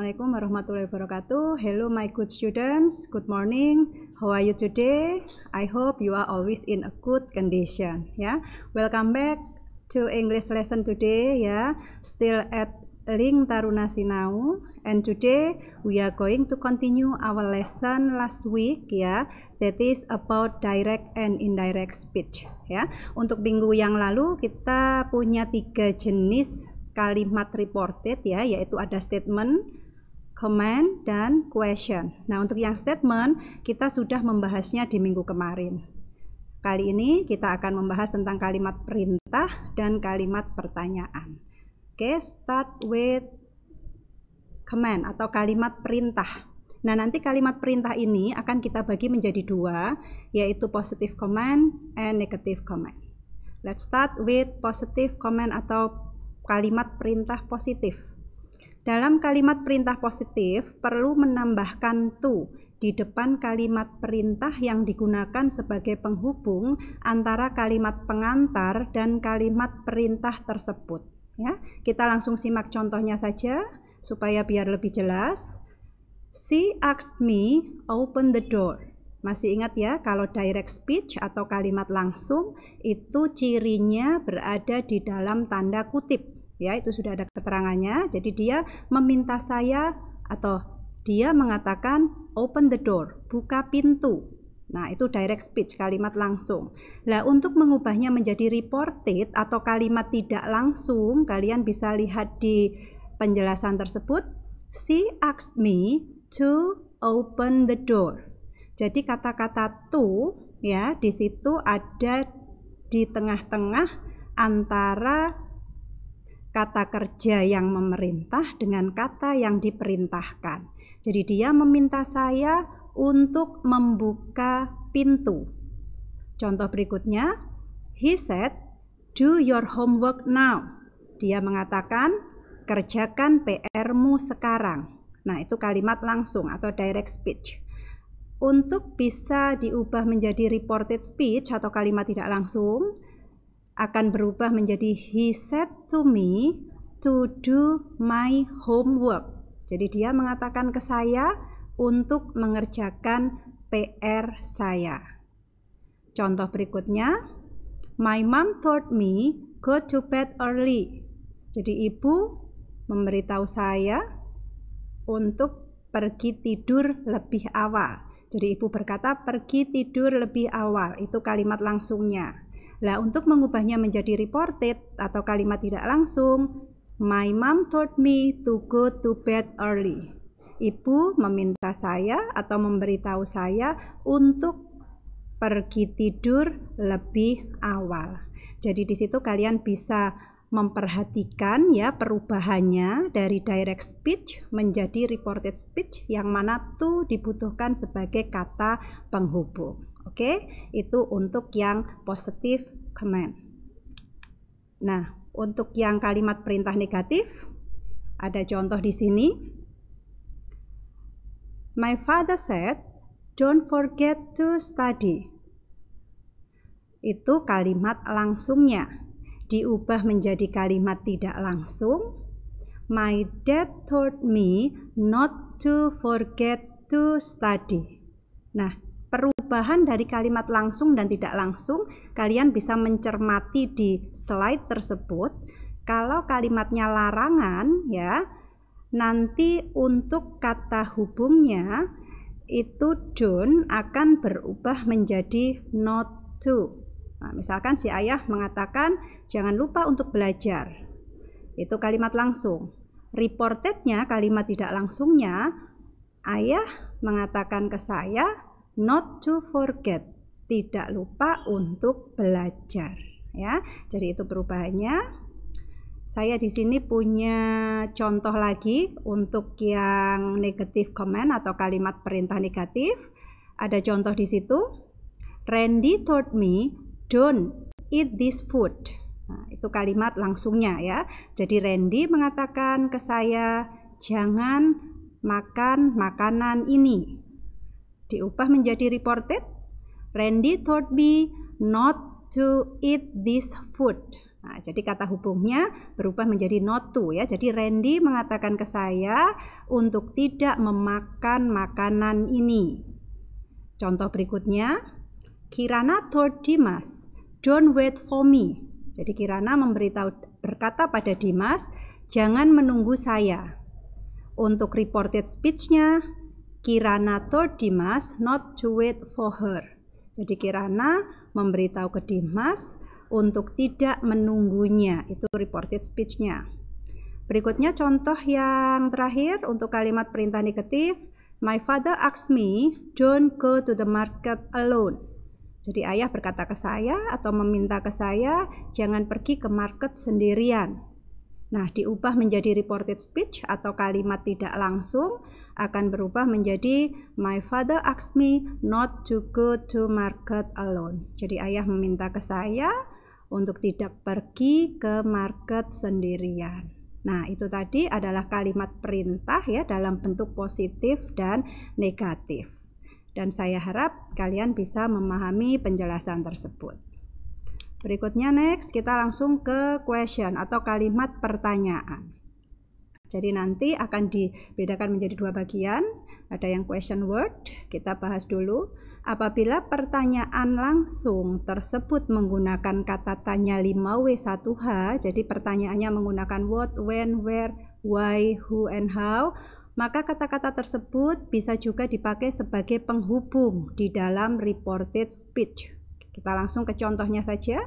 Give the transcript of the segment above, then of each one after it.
Assalamualaikum warahmatullahi wabarakatuh. Hello my good students, good morning. How are you today? I hope you are always in a good condition. Welcome back to English lesson today. Still at Ling Taruna Sinau, and today we are going to continue our lesson last week. That is about direct and indirect speech. Untuk minggu yang lalu kita punya 3 jenis kalimat reported, yaitu ada statement, comment, dan question. Nah, untuk yang statement kita sudah membahasnya di minggu kemarin. Kali ini kita akan membahas tentang kalimat perintah dan kalimat pertanyaan. Oke, start with command atau kalimat perintah. Nah, nanti kalimat perintah ini akan kita bagi menjadi 2, yaitu positive command and negative command. Let's start with positive command atau kalimat perintah positif. Dalam kalimat perintah positif perlu menambahkan to di depan kalimat perintah yang digunakan sebagai penghubung antara kalimat pengantar dan kalimat perintah tersebut. Kita langsung simak contohnya saja supaya biar lebih jelas. She asked me open the door. Masih ingat ya, kalau direct speech atau kalimat langsung itu cirinya berada di dalam tanda kutip. Itu sudah ada keterangannya. Jadi dia meminta saya atau dia mengatakan open the door, buka pintu. Nah, itu direct speech, kalimat langsung. Nah, untuk mengubahnya menjadi reported atau kalimat tidak langsung, kalian bisa lihat di penjelasan tersebut. She asked me to open the door. Jadi kata-kata to di situ ada di tengah-tengah antara kata kerja yang memerintah dengan kata yang diperintahkan. Jadi dia meminta saya untuk membuka pintu. Contoh berikutnya, he said, do your homework now. Dia mengatakan, kerjakan PR-mu sekarang. Nah, itu kalimat langsung atau direct speech. Untuk bisa diubah menjadi reported speech atau kalimat tidak langsung, akan berubah menjadi he said to me to do my homework. Jadi dia mengatakan ke saya untuk mengerjakan PR saya. Contoh berikutnya, my mom told me go to bed early. Jadi ibu memberitahu saya untuk pergi tidur lebih awal. Jadi ibu berkata pergi tidur lebih awal. Itu kalimat langsungnya. Nah, untuk mengubahnya menjadi reported atau kalimat tidak langsung, my mom told me to go to bed early. Ibu meminta saya atau memberitahu saya untuk pergi tidur lebih awal. Jadi di situ kalian bisa memperhatikan perubahannya dari direct speech menjadi reported speech yang mana to dibutuhkan sebagai kata penghubung. Oke, itu untuk yang positive command. Nah, untuk yang kalimat perintah negatif, ada contoh di sini. My father said, don't forget to study. Itu kalimat langsungnya. Diubah menjadi kalimat tidak langsung. My dad told me not to forget to study. Nah, perubahan dari kalimat langsung dan tidak langsung kalian bisa mencermati di slide tersebut. Kalau kalimatnya larangan nanti untuk kata hubungnya itu don't akan berubah menjadi not to. Nah, misalkan si ayah mengatakan jangan lupa untuk belajar. Itu kalimat langsung. Reportednya kalimat tidak langsungnya, ayah mengatakan ke saya not to forget, tidak lupa untuk belajar. Jadi itu perubahannya. Saya di sini punya contoh lagi untuk yang negative command atau kalimat perintah negatif. Ada contoh di situ. Randy told me don't eat this food. Nah, itu kalimat langsungnya Jadi Randy mengatakan ke saya jangan makan makanan ini. Diubah menjadi reported. Randy told me not to eat this food. Nah, jadi kata hubungnya berubah menjadi not to ya. Jadi Randy mengatakan ke saya untuk tidak memakan makanan ini. Contoh berikutnya, Kirana told Dimas, don't wait for me. Jadi Kirana berkata pada Dimas, jangan menunggu saya. Untuk reported speech-nya, Kirana told Dimas not to wait for her. Jadi Kirana memberitahu ke Dimas untuk tidak menunggunya. Itu reported speech-nya. Berikutnya contoh yang terakhir untuk kalimat perintah negatif. My father asked me, don't go to the market alone. Jadi ayah berkata ke saya atau meminta ke saya, jangan pergi ke market sendirian. Nah, diubah menjadi reported speech atau kalimat tidak langsung akan berubah menjadi my father asked me not to go to market alone. Jadi ayah meminta ke saya untuk tidak pergi ke market sendirian. Nah, itu tadi adalah kalimat perintah ya dalam bentuk positif dan negatif. Dan saya harap kalian bisa memahami penjelasan tersebut. Berikutnya next, kita langsung ke question atau kalimat pertanyaan. Jadi nanti akan dibedakan menjadi dua bagian. Ada yang question word, kita bahas dulu. Apabila pertanyaan langsung tersebut menggunakan kata tanya 5W1H, jadi pertanyaannya menggunakan what, when, where, why, who, and how, maka kata-kata tersebut bisa juga dipakai sebagai penghubung di dalam reported speech. Kita langsung ke contohnya saja.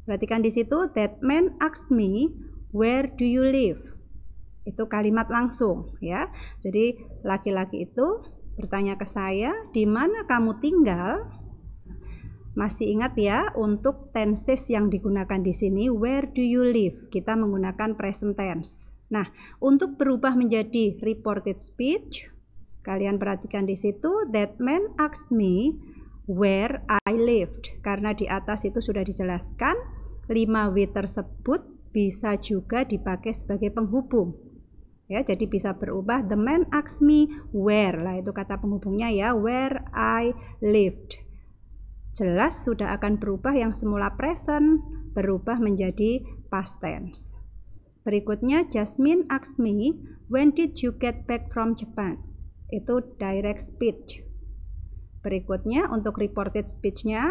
Perhatikan di situ, that man asked me, where do you live? Itu kalimat langsung ya. Jadi laki-laki itu bertanya ke saya, di mana kamu tinggal? Masih ingat ya, untuk tenses yang digunakan di sini, where do you live? Kita menggunakan present tense. Nah, untuk berubah menjadi reported speech, kalian perhatikan di situ, that man asked me where I lived. Karena di atas itu sudah dijelaskan, 5W tersebut bisa juga dipakai sebagai penghubung. Ya, jadi bisa berubah the man asked me where. Lah itu kata penghubungnya ya, where I lived. Jelas sudah akan berubah yang semula present berubah menjadi past tense. Berikutnya Jasmine asked me, when did you get back from Japan? Itu direct speech. Berikutnya untuk reported speech-nya,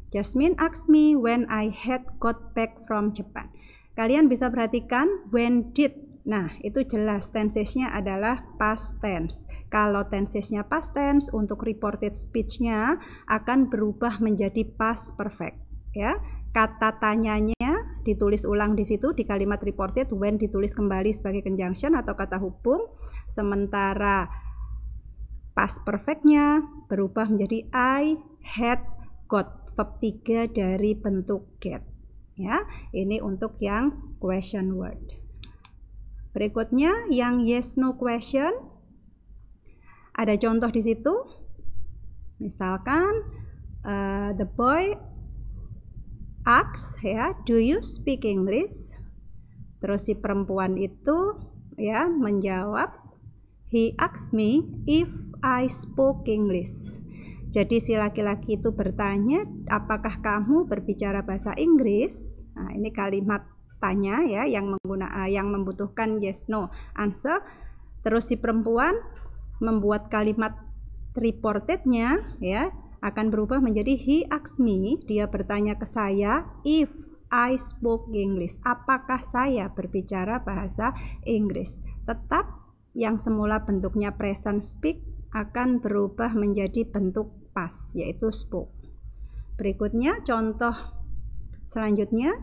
Jasmine asked me when I had got back from Japan. Kalian bisa perhatikan when did. Nah, itu jelas tensesnya adalah past tense. Kalau tensesnya past tense, untuk reported speech-nya akan berubah menjadi past perfect. Ya, kata tanyanya ditulis ulang di situ di kalimat reported, when ditulis kembali sebagai conjunction atau kata hubung. Sementara past perfect-nya berubah menjadi I had got, verb 3 dari bentuk get. Ya, ini untuk yang question word. Berikutnya yang yes no question. Ada contoh di situ. Misalkan the boy asks ya, do you speak English? Terus si perempuan itu ya menjawab, he asked me if I spoke English. Jadi si laki-laki itu bertanya, apakah kamu berbicara bahasa Inggris? Nah, ini kalimat tanya ya yang membutuhkan yes no answer. Terus si perempuan membuat kalimat reportednya ya akan berubah menjadi he asked me, dia bertanya ke saya if I spoke English, apakah saya berbicara bahasa Inggris. Tetap yang semula bentuknya present speak akan berubah menjadi bentuk past yaitu spoke. Berikutnya contoh selanjutnya,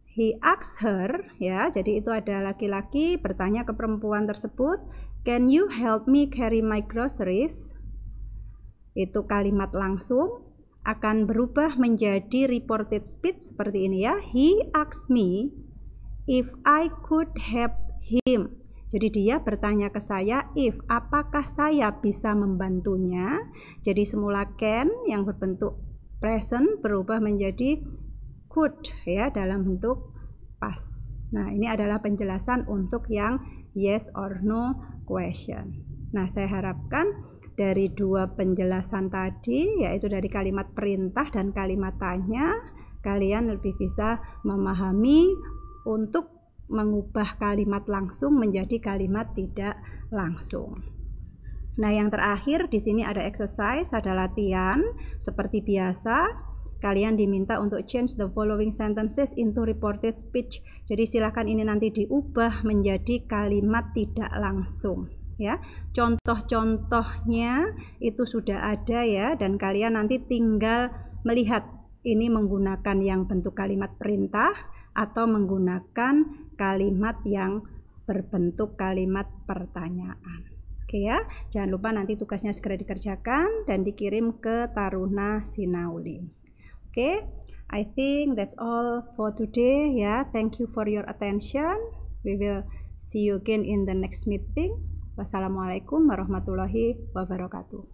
he asked her ya, jadi itu ada laki-laki bertanya ke perempuan tersebut, can you help me carry my groceries? Itu kalimat langsung akan berubah menjadi reported speech seperti ini ya, he asked me if I could help him. Jadi dia bertanya ke saya if, apakah saya bisa membantunya. Jadi semula can yang berbentuk present berubah menjadi could ya dalam bentuk past. Nah, ini adalah penjelasan untuk yang yes or no question. Nah, saya harapkan dari dua penjelasan tadi, yaitu dari kalimat perintah dan kalimat tanya, kalian lebih bisa memahami untuk mengubah kalimat langsung menjadi kalimat tidak langsung. Nah, yang terakhir di sini ada exercise, ada latihan seperti biasa. Kalian diminta untuk change the following sentences into reported speech. Jadi silakan ini nanti diubah menjadi kalimat tidak langsung, ya. Contoh-contohnya itu sudah ada ya, dan kalian nanti tinggal melihat ini menggunakan yang bentuk kalimat perintah atau menggunakan kalimat yang berbentuk kalimat pertanyaan. Oke ya, jangan lupa nanti tugasnya segera dikerjakan dan dikirim ke Taruna Sinauling. Okay, I think that's all for today. Yeah, thank you for your attention. We will see you again in the next meeting. Wassalamualaikum warahmatullahi wabarakatuh.